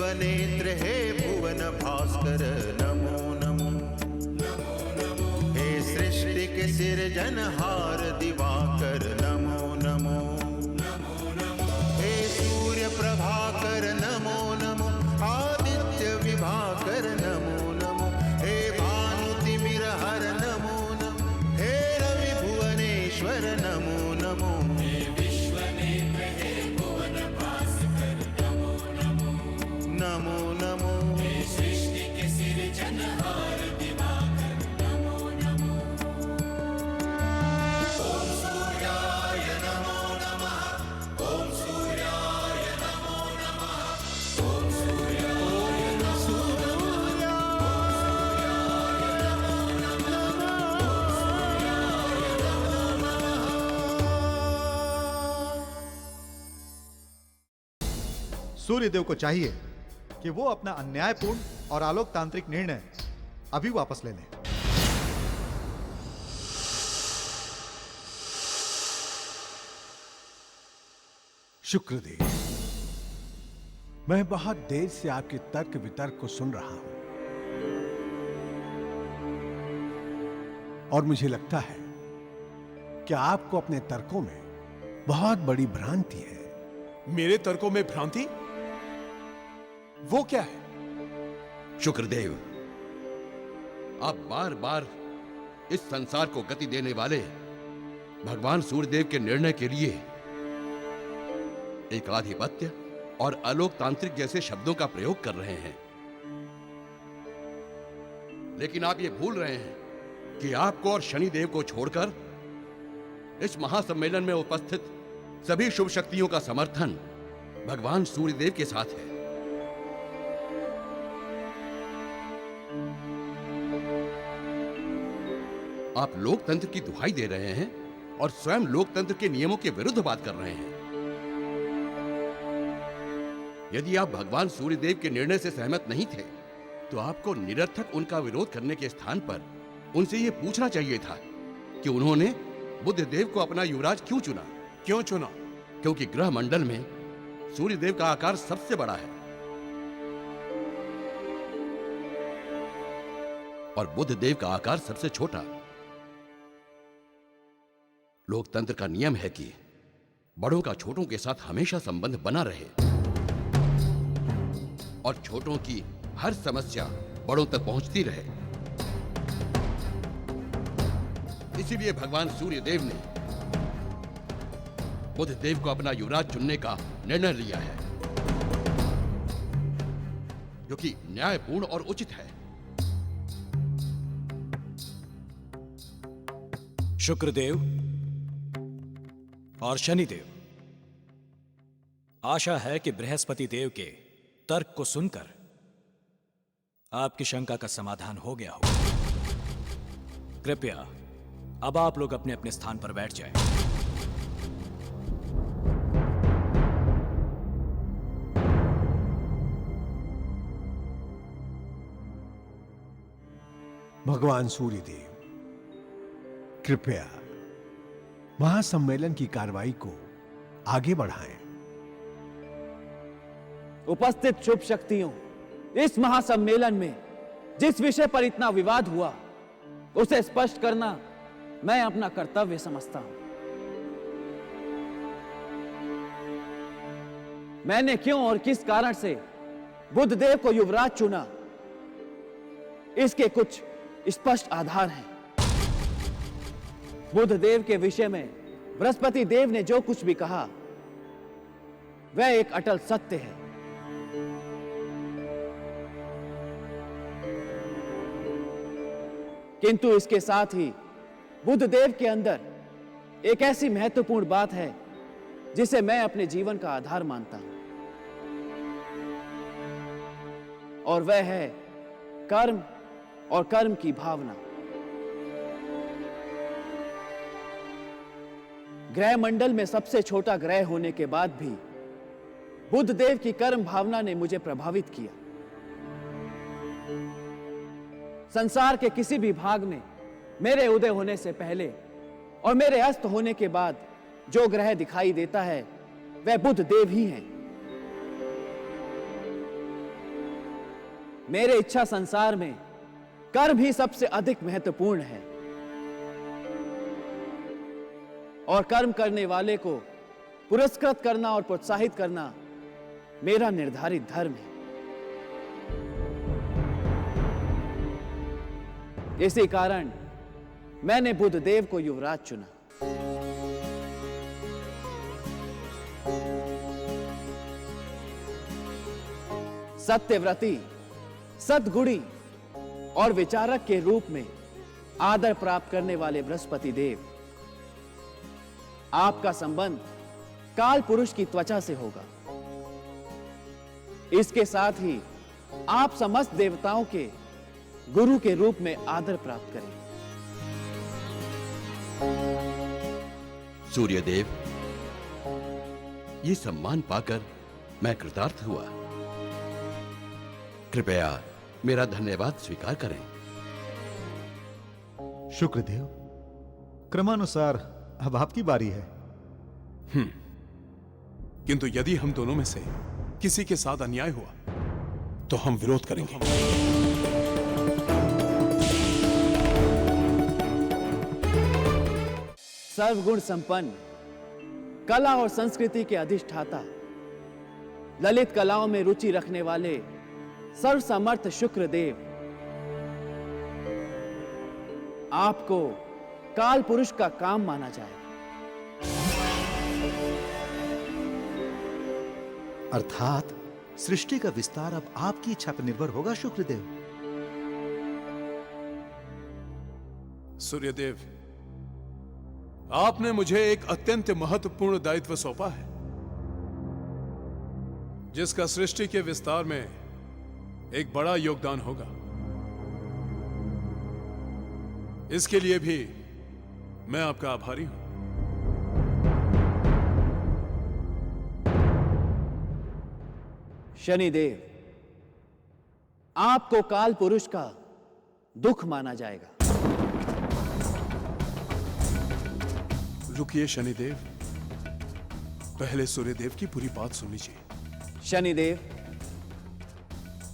विश्वनेत्र हे भुवन भास्कर नमो नमो। हे सृष्टि के सिरजनहार दिवाकर नमो नमो। हे सूर्य प्रभाकर नमो नमो। आदित्य विभाकर नमो नमो। हे भानुतिमिरहर नमो नमो। हे रवि भुवनेश्वर नमो नमो। नमो नमो। हे सृष्टि के सिरजनहार दिवाकर नमो नमो। ओम सूर्याय नमो नमः। ओम सूर्याय नमो नमः। ओम सूर्याय नमो नमः। सूर्यदेव को चाहिए कि वो अपना अन्यायपूर्ण और आलोकतांत्रिक निर्णय अभी वापस ले लें। शुक्रदेव, मैं बहुत देर से आपके तर्क वितर्क को सुन रहा हूं और मुझे लगता है कि आपको अपने तर्कों में बहुत बड़ी भ्रांति है। मेरे तर्कों में भ्रांति? वो क्या है? शुक्रदेव, आप बार बार इस संसार को गति देने वाले भगवान सूर्यदेव के निर्णय के लिए एकाधिपत्य और अलोकतांत्रिक जैसे शब्दों का प्रयोग कर रहे हैं, लेकिन आप ये भूल रहे हैं कि आपको और शनिदेव को छोड़कर इस महासम्मेलन में उपस्थित सभी शुभ शक्तियों का समर्थन भगवान सूर्यदेव के साथ है। आप लोकतंत्र की दुहाई दे रहे हैं और स्वयं लोकतंत्र के नियमों के विरुद्ध बात कर रहे हैं। यदि आप भगवान सूर्यदेव के निर्णय से सहमत नहीं थे, तो आपको निरर्थक उनका विरोध करने के स्थान पर उनसे यह पूछना चाहिए था कि उन्होंने बुधदेव को अपना युवराज क्यों चुना। क्यों चुना? क्योंकि ग्रह मंडल में सूर्यदेव का आकार सबसे बड़ा है और बुधदेव का आकार सबसे छोटा। लोकतंत्र का नियम है कि बड़ों का छोटों के साथ हमेशा संबंध बना रहे और छोटों की हर समस्या बड़ों तक पहुंचती रहे। इसीलिए भगवान सूर्यदेव ने बुधदेव को अपना युवराज चुनने का निर्णय लिया है, जो कि न्यायपूर्ण और उचित है। शुक्रदेव और शनिदेव, आशा है कि बृहस्पति देव के तर्क को सुनकर आपकी शंका का समाधान हो गया होगा। कृपया अब आप लोग अपने अपने स्थान पर बैठ जाएं। भगवान सूर्यदेव, कृपया महासम्मेलन की कार्रवाई को आगे बढ़ाएं। उपस्थित शुभ शक्तियों, इस महासम्मेलन में जिस विषय पर इतना विवाद हुआ उसे स्पष्ट करना मैं अपना कर्तव्य समझता हूं। मैंने क्यों और किस कारण से बुधदेव को युवराज चुना, इसके कुछ स्पष्ट आधार हैं। बुधदेव के विषय में बृहस्पति देव ने जो कुछ भी कहा वह एक अटल सत्य है। किंतु इसके साथ ही बुधदेव के अंदर एक ऐसी महत्वपूर्ण बात है जिसे मैं अपने जीवन का आधार मानता हूं, और वह है कर्म और कर्म की भावना। ग्रह मंडल में सबसे छोटा ग्रह होने के बाद भी बुधदेव की कर्म भावना ने मुझे प्रभावित किया। संसार के किसी भी भाग में मेरे उदय होने से पहले और मेरे अस्त होने के बाद जो ग्रह दिखाई देता है वह बुधदेव ही है। मेरे इच्छा संसार में कर्म ही सबसे अधिक महत्वपूर्ण है और कर्म करने वाले को पुरस्कृत करना और प्रोत्साहित करना मेरा निर्धारित धर्म है। इसी कारण मैंने बुद्धदेव को युवराज चुना। सत्यव्रती, सद्गुणी और विचारक के रूप में आदर प्राप्त करने वाले बृहस्पति देव, आपका संबंध काल पुरुष की त्वचा से होगा। इसके साथ ही आप समस्त देवताओं के गुरु के रूप में आदर प्राप्त करें। सूर्यदेव, ये सम्मान पाकर मैं कृतार्थ हुआ। कृपया मेरा धन्यवाद स्वीकार करें। शुक्रदेव, क्रमानुसार अब आपकी बारी है। किंतु यदि हम दोनों में से किसी के साथ अन्याय हुआ तो हम विरोध करेंगे। सर्वगुण संपन्न, कला और संस्कृति के अधिष्ठाता, ललित कलाओं में रुचि रखने वाले सर्वसमर्थ शुक्रदेव, आपको काल पुरुष का काम माना जाए। अर्थात सृष्टि का विस्तार अब आपकी इच्छा पर निर्भर होगा शुक्रदेव। सूर्यदेव, आपने मुझे एक अत्यंत महत्वपूर्ण दायित्व सौंपा है, जिसका सृष्टि के विस्तार में एक बड़ा योगदान होगा। इसके लिए भी मैं आपका आभारी हूं। शनिदेव, आपको काल पुरुष का दुख माना जाएगा। रुकिए शनिदेव, पहले सूर्यदेव की पूरी बात सुन लीजिए। शनिदेव,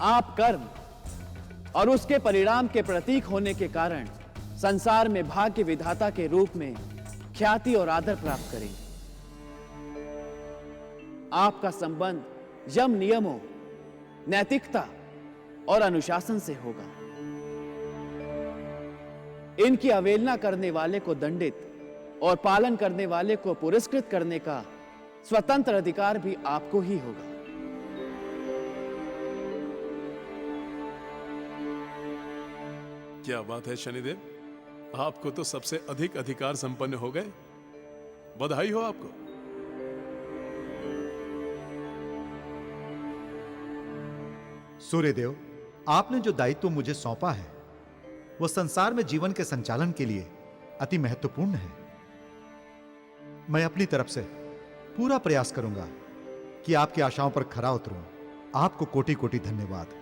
आप कर्म और उसके परिणाम के प्रतीक होने के कारण संसार में भाग्य विधाता के रूप में ख्याति और आदर प्राप्त करेंगे। आपका संबंध यम नियमों, नैतिकता और अनुशासन से होगा। इनकी अवहेलना करने वाले को दंडित और पालन करने वाले को पुरस्कृत करने का स्वतंत्र अधिकार भी आपको ही होगा। क्या बात है शनिदेव, आपको तो सबसे अधिक अधिकार संपन्न हो गए। बधाई हो आपको। सूर्यदेव, आपने जो दायित्व मुझे सौंपा है वो संसार में जीवन के संचालन के लिए अति महत्वपूर्ण है। मैं अपनी तरफ से पूरा प्रयास करूंगा कि आपकी आशाओं पर खरा उतरूं। आपको कोटि कोटि धन्यवाद।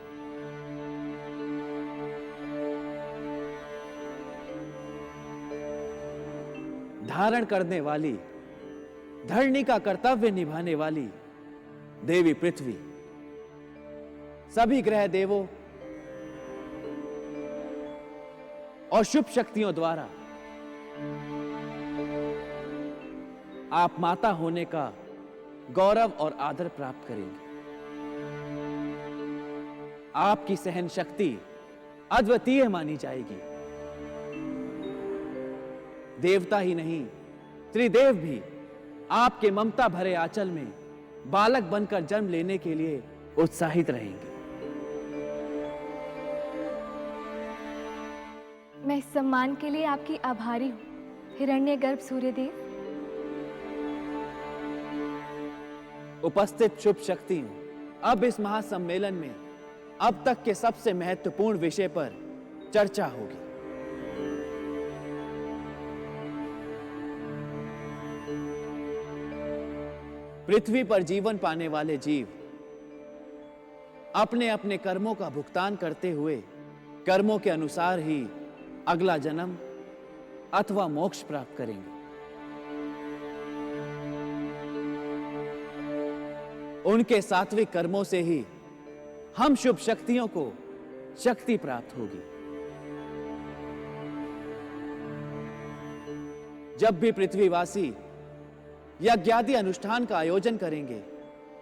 धारण करने वाली, धरणी का कर्तव्य निभाने वाली देवी पृथ्वी, सभी ग्रह देवों और शुभ शक्तियों द्वारा आप माता होने का गौरव और आदर प्राप्त करेंगे। आपकी सहन शक्ति अद्वितीय मानी जाएगी। देवता ही नहीं, त्रिदेव भी आपके ममता भरे आंचल में बालक बनकर जन्म लेने के लिए उत्साहित रहेंगे। मैं इस सम्मान के लिए आपकी आभारी हूं, हिरण्यगर्भ सूर्यदेव। उपस्थित शुभ शक्तियों, अब इस महासम्मेलन में अब तक के सबसे महत्वपूर्ण विषय पर चर्चा होगी। पृथ्वी पर जीवन पाने वाले जीव अपने अपने कर्मों का भुगतान करते हुए कर्मों के अनुसार ही अगला जन्म अथवा मोक्ष प्राप्त करेंगे। उनके सात्विक कर्मों से ही हम शुभ शक्तियों को शक्ति प्राप्त होगी। जब भी पृथ्वीवासी यज्ञादि अनुष्ठान का आयोजन करेंगे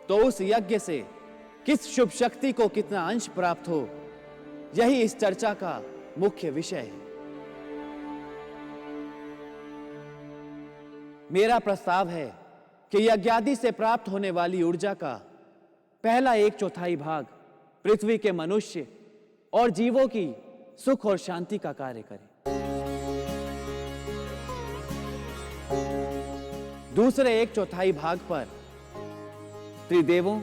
तो उस यज्ञ से किस शुभ शक्ति को कितना अंश प्राप्त हो, यही इस चर्चा का मुख्य विषय है। मेरा प्रस्ताव है कि यज्ञादि से प्राप्त होने वाली ऊर्जा का पहला 1/4 भाग पृथ्वी के मनुष्य और जीवों की सुख और शांति का कार्य करे। दूसरे 1/4 भाग पर त्रिदेवों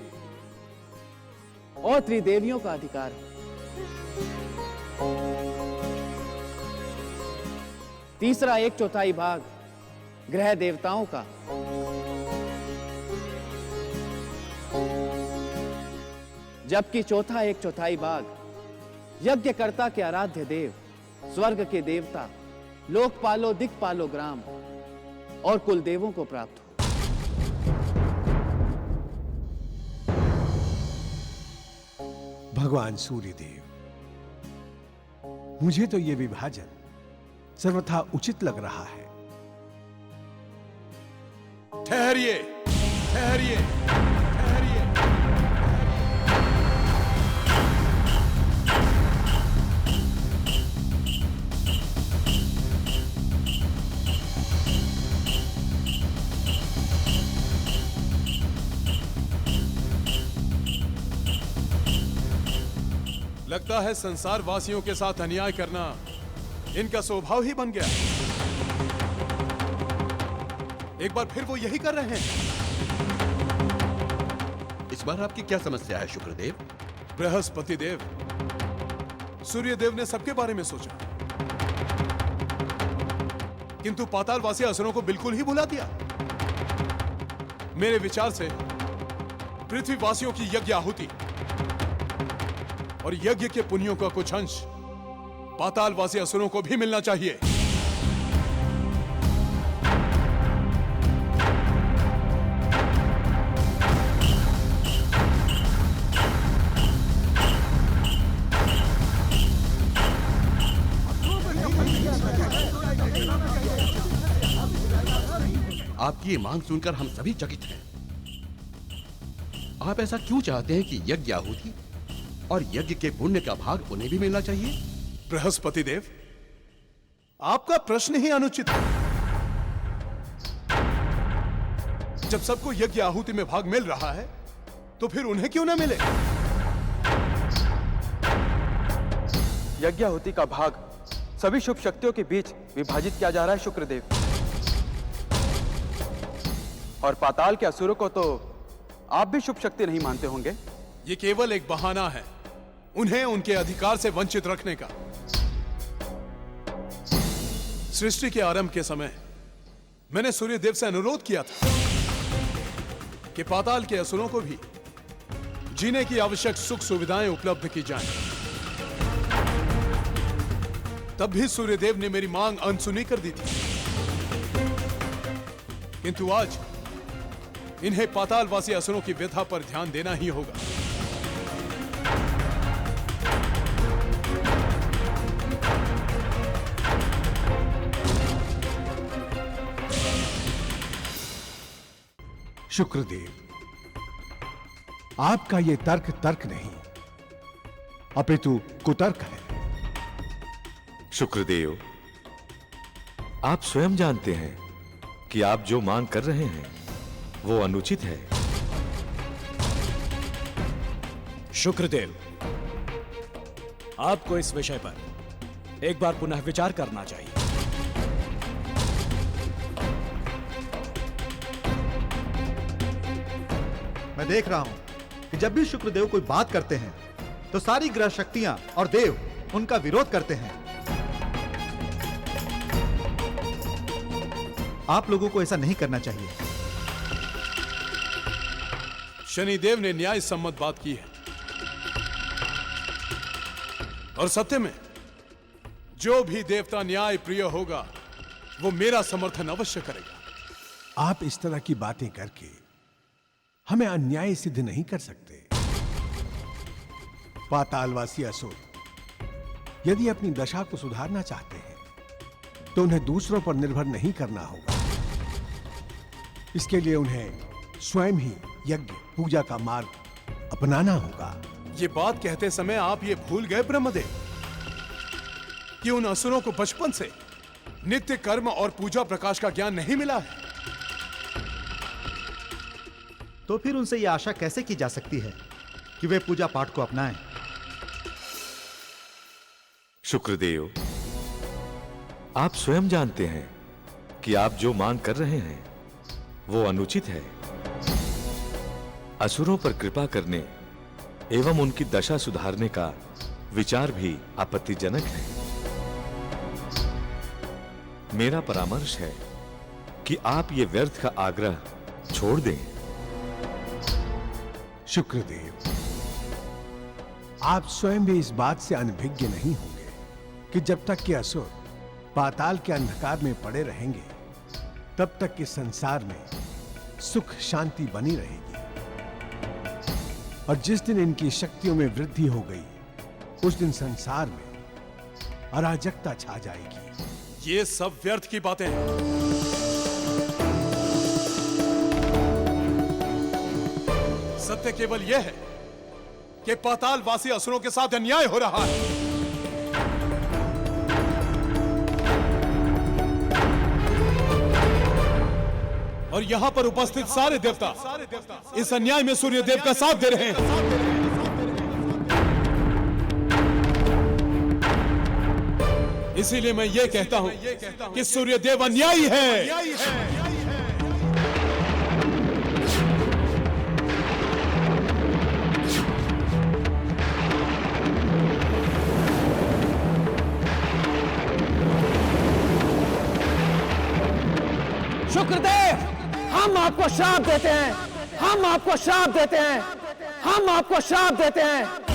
और त्रिदेवियों का अधिकार है। तीसरा 1/4 भाग ग्रह देवताओं का, जबकि चौथा 1/4 भाग यज्ञकर्ता के आराध्य देव, स्वर्ग के देवता, लोकपालो दिक्पालो ग्राम और कुल देवों को प्राप्त हो। भगवान सूर्यदेव, मुझे तो यह विभाजन सर्वथा उचित लग रहा है। ठहरिए, ठहरिए, ठहरिए। लगता है संसार वासियों के साथ अन्याय करना इनका स्वभाव ही बन गया। एक बार फिर वो यही कर रहे हैं। इस बार आपकी क्या समस्या है शुक्रदेव? बृहस्पति देव, सूर्यदेव ने सबके बारे में सोचा, किंतु पातालवासी असुरों को बिल्कुल ही भुला दिया। मेरे विचार से पृथ्वीवासियों की यज्ञ आहुति और यज्ञ के पुण्यों का कुछ अंश पातालवासी असुरों को भी मिलना चाहिए। आपकी ये मांग सुनकर हम सभी चकित हैं। आप ऐसा क्यों चाहते हैं कि यज्ञ आहुति और यज्ञ के पुण्य का भाग उन्हें भी मिलना चाहिए? बृहस्पति देव, आपका प्रश्न ही अनुचित है। जब सबको यज्ञ आहुति में भाग मिल रहा है तो फिर उन्हें क्यों ना मिले? यज्ञाहुति का भाग सभी शुभ शक्तियों के बीच विभाजित किया जा रहा है शुक्रदेव, और पाताल के असुरों को तो आप भी शुभ शक्ति नहीं मानते होंगे। ये केवल एक बहाना है उन्हें उनके अधिकार से वंचित रखने का। सृष्टि के आरंभ के समय मैंने सूर्यदेव से अनुरोध किया था कि पाताल के असुरों को भी जीने की आवश्यक सुख सुविधाएं उपलब्ध की जाएं। तब भी सूर्यदेव ने मेरी मांग अनसुनी कर दी थी, किंतु आज इन्हें पातालवासी असुरों की व्यथा पर ध्यान देना ही होगा। शुक्रदेव, आपका यह तर्क तर्क नहीं अपितु कुतर्क है। शुक्रदेव, आप स्वयं जानते हैं कि आप जो मांग कर रहे हैं वो अनुचित है। शुक्रदेव, आपको इस विषय पर एक बार पुनः विचार करना चाहिए। मैं देख रहा हूं कि जब भी शुक्रदेव कोई बात करते हैं तो सारी ग्रह शक्तियां और देव उनका विरोध करते हैं। आप लोगों को ऐसा नहीं करना चाहिए। शनिदेव ने न्याय सम्मत बात की है और सत्य में जो भी देवता न्याय प्रिय होगा वो मेरा समर्थन अवश्य करेगा। आप इस तरह की बातें करके हमें अन्याय सिद्ध नहीं कर सकते। पातालवासी असुर यदि अपनी दशा को सुधारना चाहते हैं तो उन्हें दूसरों पर निर्भर नहीं करना होगा। इसके लिए उन्हें स्वयं ही यज्ञ पूजा का मार्ग अपनाना होगा। ये बात कहते समय आप ये भूल गए ब्रह्मदेव कि उन असुरों को बचपन से नित्य कर्म और पूजा प्रकाश का ज्ञान नहीं मिला है। तो फिर उनसे यह आशा कैसे की जा सकती है कि वे पूजा पाठ को अपनाएं? शुक्रदेव, आप स्वयं जानते हैं कि आप जो मांग कर रहे हैं वो अनुचित है। असुरों पर कृपा करने एवं उनकी दशा सुधारने का विचार भी आपत्तिजनक है। मेरा परामर्श है कि आप ये व्यर्थ का आग्रह छोड़ दें। शुक्रदेव, आप स्वयं भी इस बात से अनभिज्ञ नहीं होंगे कि जब तक कि असुर पाताल के अंधकार में पड़े रहेंगे तब तक इस संसार में सुख शांति बनी रहेगी, और जिस दिन इनकी शक्तियों में वृद्धि हो गई उस दिन संसार में अराजकता छा जाएगी। ये सब व्यर्थ की बातें हैं। सत्य केवल यह है कि पातालवासी असुरों के साथ अन्याय हो रहा है। और यहां पर उपस्थित सारे देवता इस अन्याय में सूर्यदेव का साथ दे रहे हैं। इसीलिए मैं ये कहता हूं कि सूर्यदेव अन्यायी है। शुक्रदेव, हम आपको श्राप देते हैं, हम आपको श्राप देते हैं, हम आपको श्राप देते हैं।